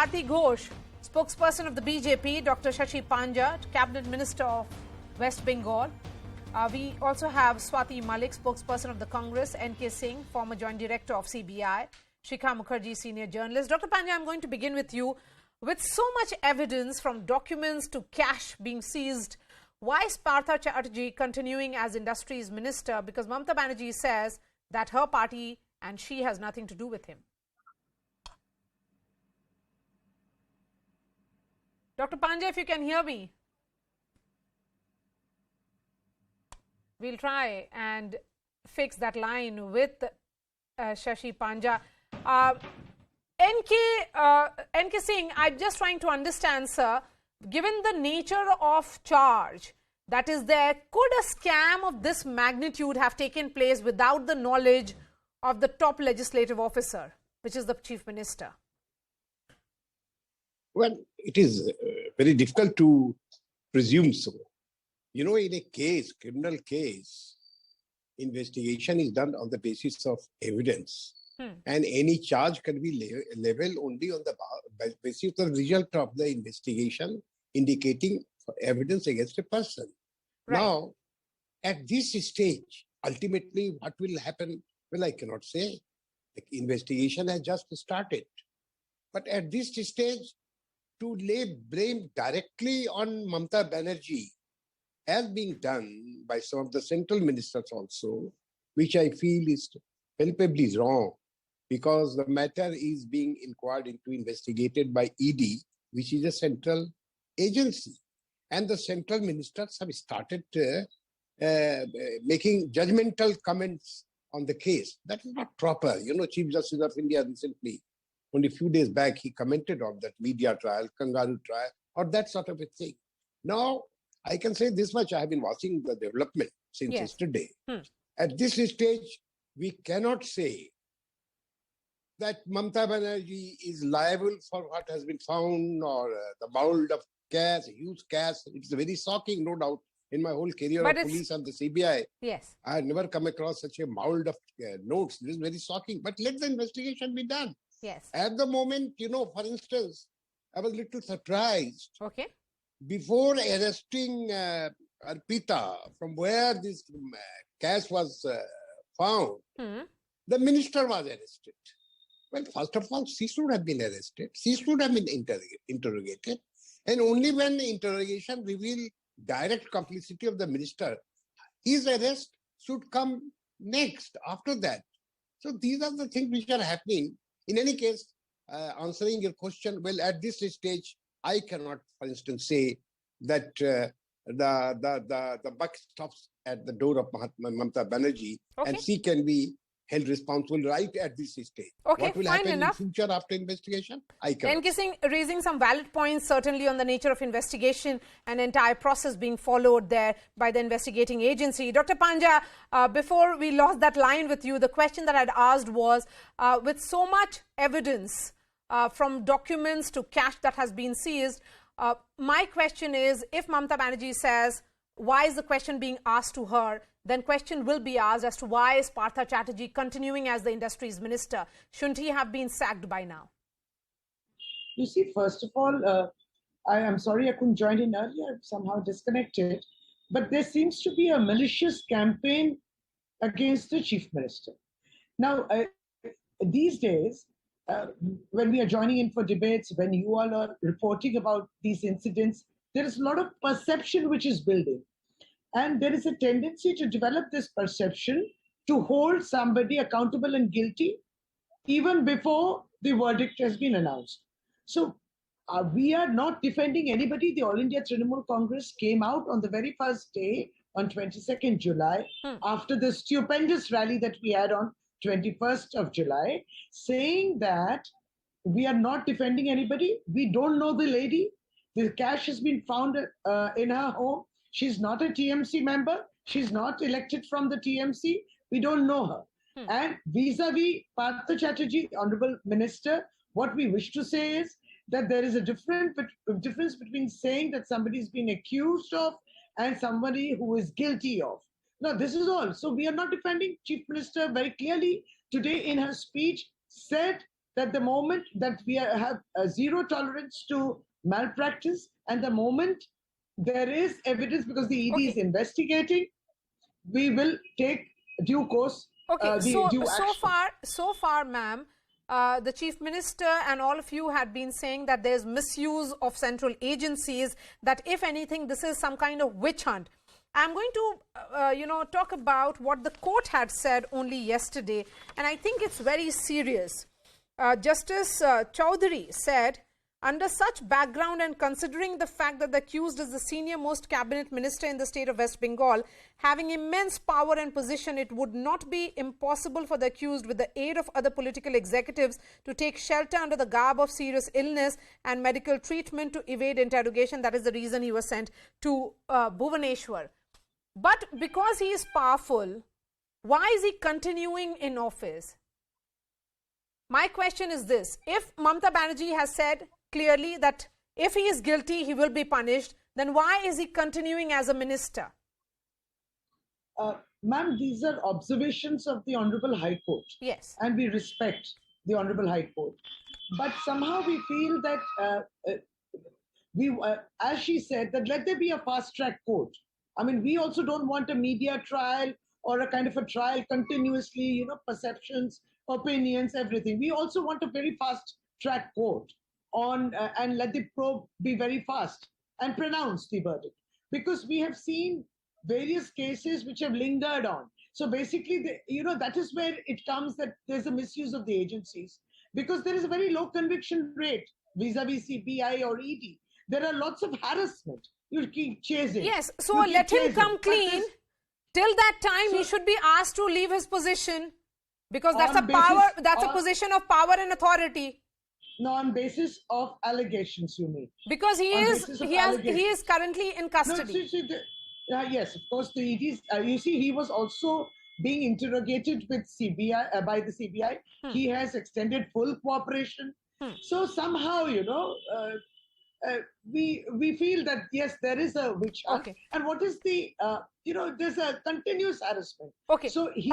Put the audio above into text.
Bharti Ghosh, spokesperson of the BJP, Dr. Shashi Panja, Cabinet Minister of West Bengal. We also have Swati Malik, spokesperson of the Congress, N.K. Singh, former Joint Director of CBI, Shikha Mukherjee, senior journalist. Dr. Panja, I'm going to begin with you. With so much evidence from documents to cash being seized, why is Partha Chatterjee continuing as Industries Minister? Because Mamata Banerjee says that her party and she has nothing to do with him. Dr. Panja, if you can hear me, we'll try and fix that line with Shashi Panja. NK Singh, I'm just trying to understand, sir, given the nature of charge that is there, could a scam of this magnitude have taken place without the knowledge of the top legislative officer, which is the Chief Minister? Well, it is very difficult to presume so. You know, in a case, criminal case, investigation is done on the basis of evidence. And any charge can be leveled only on the basis of the result of the investigation indicating evidence against a person. Right. Now, at this stage, ultimately what will happen, well, I cannot say. The investigation has just started. But at this stage, to lay blame directly on Mamata Banerjee, as being done by some of the central ministers also, which I feel is palpably wrong, because the matter is being inquired into, investigated by ED, which is a central agency. And the central ministers have started making judgmental comments on the case. That is not proper. You know, Chief Justice of India recently, only a few days back, he commented on that media trial, kangaroo trial, or that sort of a thing. Now, I can say this much, I have been watching the development since yesterday. At this stage, we cannot say that Mamata Banerjee is liable for what has been found, or the mould of cash, huge cash. It's very shocking, no doubt. In my whole career of police and the CBI, I have never come across such a mould of notes. This is very shocking. But let the investigation be done. At the moment, you know, for instance, I was a little surprised. Before arresting Arpita, from where this cash was found, the minister was arrested. Well, first of all, she should have been arrested. She should have been interrogated. And only when the interrogation revealed direct complicity of the minister, his arrest should come next, after that. So these are the things which are happening. In any case, answering your question, well, at this stage, I cannot, for instance, say that the buck stops at the door of Mamata Banerjee and she can be held responsible right at this stage. What will happen in future after investigation? I cannot. NK Singh raising some valid points, certainly on the nature of investigation and entire process being followed there by the investigating agency. Dr. Panja, before we lost that line with you, the question that I'd asked was, with so much evidence from documents to cash that has been seized, my question is, if Mamata Banerjee says, why is the question being asked to her, then question will be asked as to why is Partha Chatterjee continuing as the Industries Minister? Shouldn't he have been sacked by now? You see, first of all, I am sorry I couldn't join in earlier, somehow disconnected, but there seems to be a malicious campaign against the Chief Minister. Now, these days, when we are joining in for debates, when you all are reporting about these incidents, there is a lot of perception which is building. And there is a tendency to develop this perception to hold somebody accountable and guilty even before the verdict has been announced. So we are not defending anybody. The All India Trinamool Congress came out on the very first day on 22nd July after the stupendous rally that we had on 21st of July, saying that we are not defending anybody. We don't know the lady. The cash has been found in her home. She's not a TMC member. She's not elected from the TMC. We don't know her. And vis-a-vis Partha Chatterjee, Honorable Minister, what we wish to say is that there is a difference between saying that somebody is being accused of and somebody who is guilty of. Now, this is all. So we are not defending. Chief Minister very clearly today in her speech said that the moment that we have zero tolerance to malpractice, and the moment there is evidence, because the ED is investigating, we will take due course. Okay, due action. so far, ma'am, the Chief Minister and all of you had been saying that there's misuse of central agencies, that if anything, this is some kind of witch hunt. I'm going to, talk about what the court had said only yesterday, and I think it's very serious. Justice Chowdhury said, under such background and considering the fact that the accused is the senior most cabinet minister in the state of West Bengal, having immense power and position, it would not be impossible for the accused, with the aid of other political executives, to take shelter under the garb of serious illness and medical treatment to evade interrogation. That is the reason he was sent to Bhubaneswar. But because he is powerful, why is he continuing in office? My question is this: if Mamata Banerjee has said clearly that if he is guilty, he will be punished, then why is he continuing as a minister? Ma'am, these are observations of the Honorable High Court. Yes. And we respect the Honorable High Court. But somehow we feel that, as she said, that let there be a fast-track court. I mean, we also don't want a media trial or a kind of a trial continuously, perceptions, opinions, everything. We also want a very fast-track court and let the probe be very fast and pronounce the verdict. Because we have seen various cases which have lingered on. So basically, that is where it comes that there's a misuse of the agencies. Because there is a very low conviction rate vis-a-vis CBI or ED. There are lots of harassment. You keep chasing. Yes, so let him come clean. Till that time, he should be asked to leave his position, because that's a position of power and authority. No, on basis of allegations, you mean? Because he is currently in custody. No, yes, of course. You see, he was also being interrogated with CBI by the CBI. He has extended full cooperation. So somehow, we feel that yes, there is a witch hunt. And what is the there's a continuous harassment. Okay. So he